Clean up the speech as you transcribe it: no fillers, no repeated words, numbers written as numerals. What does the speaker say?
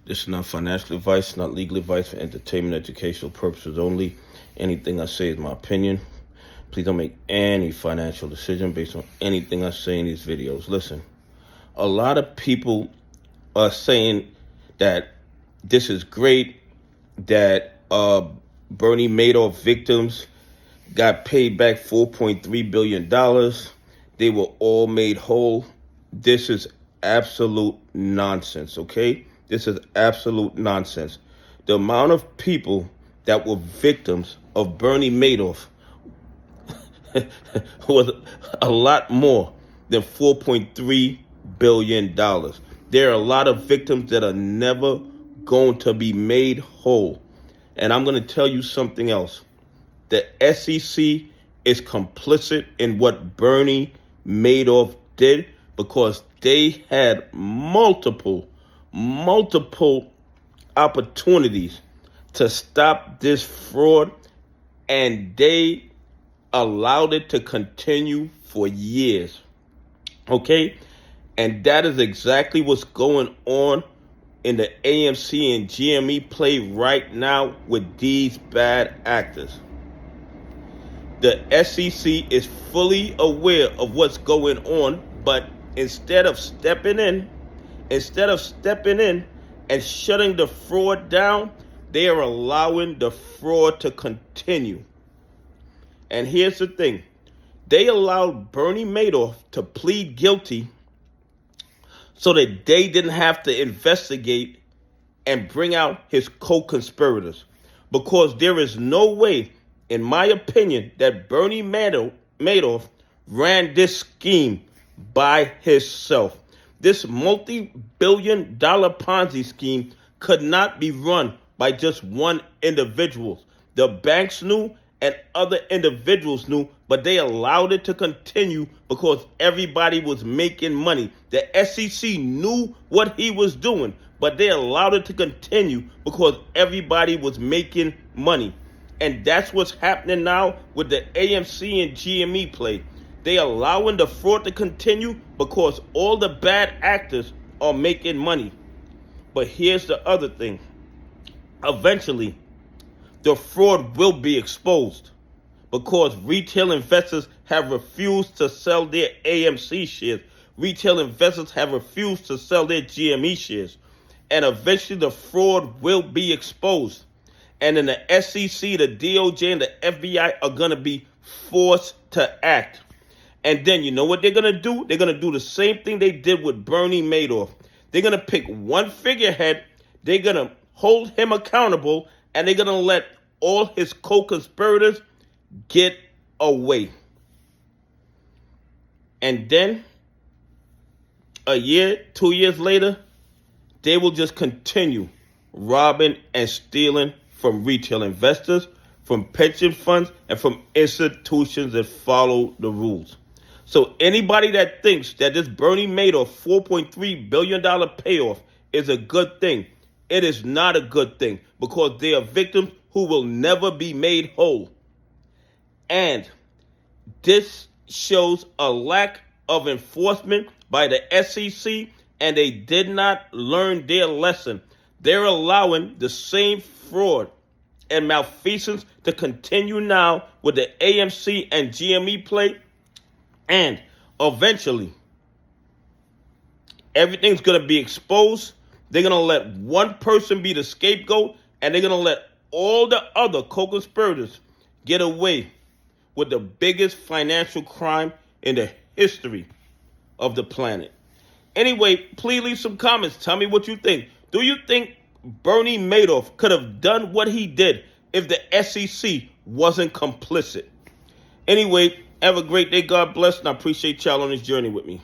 This is not financial advice, not legal advice, for entertainment, educational purposes only. Anything I say is my opinion. Please don't make any financial decision based on anything I say in these videos. Listen, a lot of people are saying that this is great, that Bernie Madoff victims got paid back $4.3 billion. They were all made whole. This is absolute nonsense, okay? This is absolute nonsense. The amount of people that were victims of Bernie Madoff was a lot more than $4.3 billion. There are a lot of victims that are never going to be made whole. And I'm going to tell you something else. The SEC is complicit in what Bernie Madoff did because they had multiple opportunities to stop this fraud, and they allowed it to continue for years. Okay? And that is exactly what's going on in the AMC and GME play right now with these bad actors. The SEC is fully aware of what's going on, but instead of stepping in and shutting the fraud down, they are allowing the fraud to continue. And here's the thing. They allowed Bernie Madoff to plead guilty so that they didn't have to investigate and bring out his co-conspirators. Because there is no way, in my opinion, that Bernie Madoff ran this scheme by himself. This multi-billion-dollar Ponzi scheme could not be run by just one individual. The banks knew and other individuals knew, but they allowed it to continue because everybody was making money. The SEC knew what he was doing, but they allowed it to continue because everybody was making money. And that's what's happening now with the AMC and GME play. They allowing the fraud to continue because all the bad actors are making money. But here's the other thing. Eventually, the fraud will be exposed because retail investors have refused to sell their AMC shares. Retail investors have refused to sell their GME shares. And eventually the fraud will be exposed. And then the SEC, the DOJ, and the FBI are going to be forced to act. And then you know what they're going to do? They're going to do the same thing they did with Bernie Madoff. They're going to pick one figurehead. They're going to hold him accountable. And they're going to let all his co-conspirators get away. And then, a year, 2 years later, they will just continue robbing and stealing from retail investors, from pension funds, and from institutions that follow the rules. So anybody that thinks that this Bernie Madoff $4.3 billion payoff is a good thing, it is not a good thing because they are victims who will never be made whole. And this shows a lack of enforcement by the SEC, and they did not learn their lesson. They're allowing the same fraud and malfeasance to continue now with the AMC and GME play. And eventually, everything's going to be exposed. They're going to let one person be the scapegoat, and they're going to let all the other co-conspirators get away with the biggest financial crime in the history of the planet. Anyway, please leave some comments. Tell me what you think. Do you think Bernie Madoff could have done what he did if the SEC wasn't complicit? Anyway, have a great day. God bless, and I appreciate y'all on this journey with me.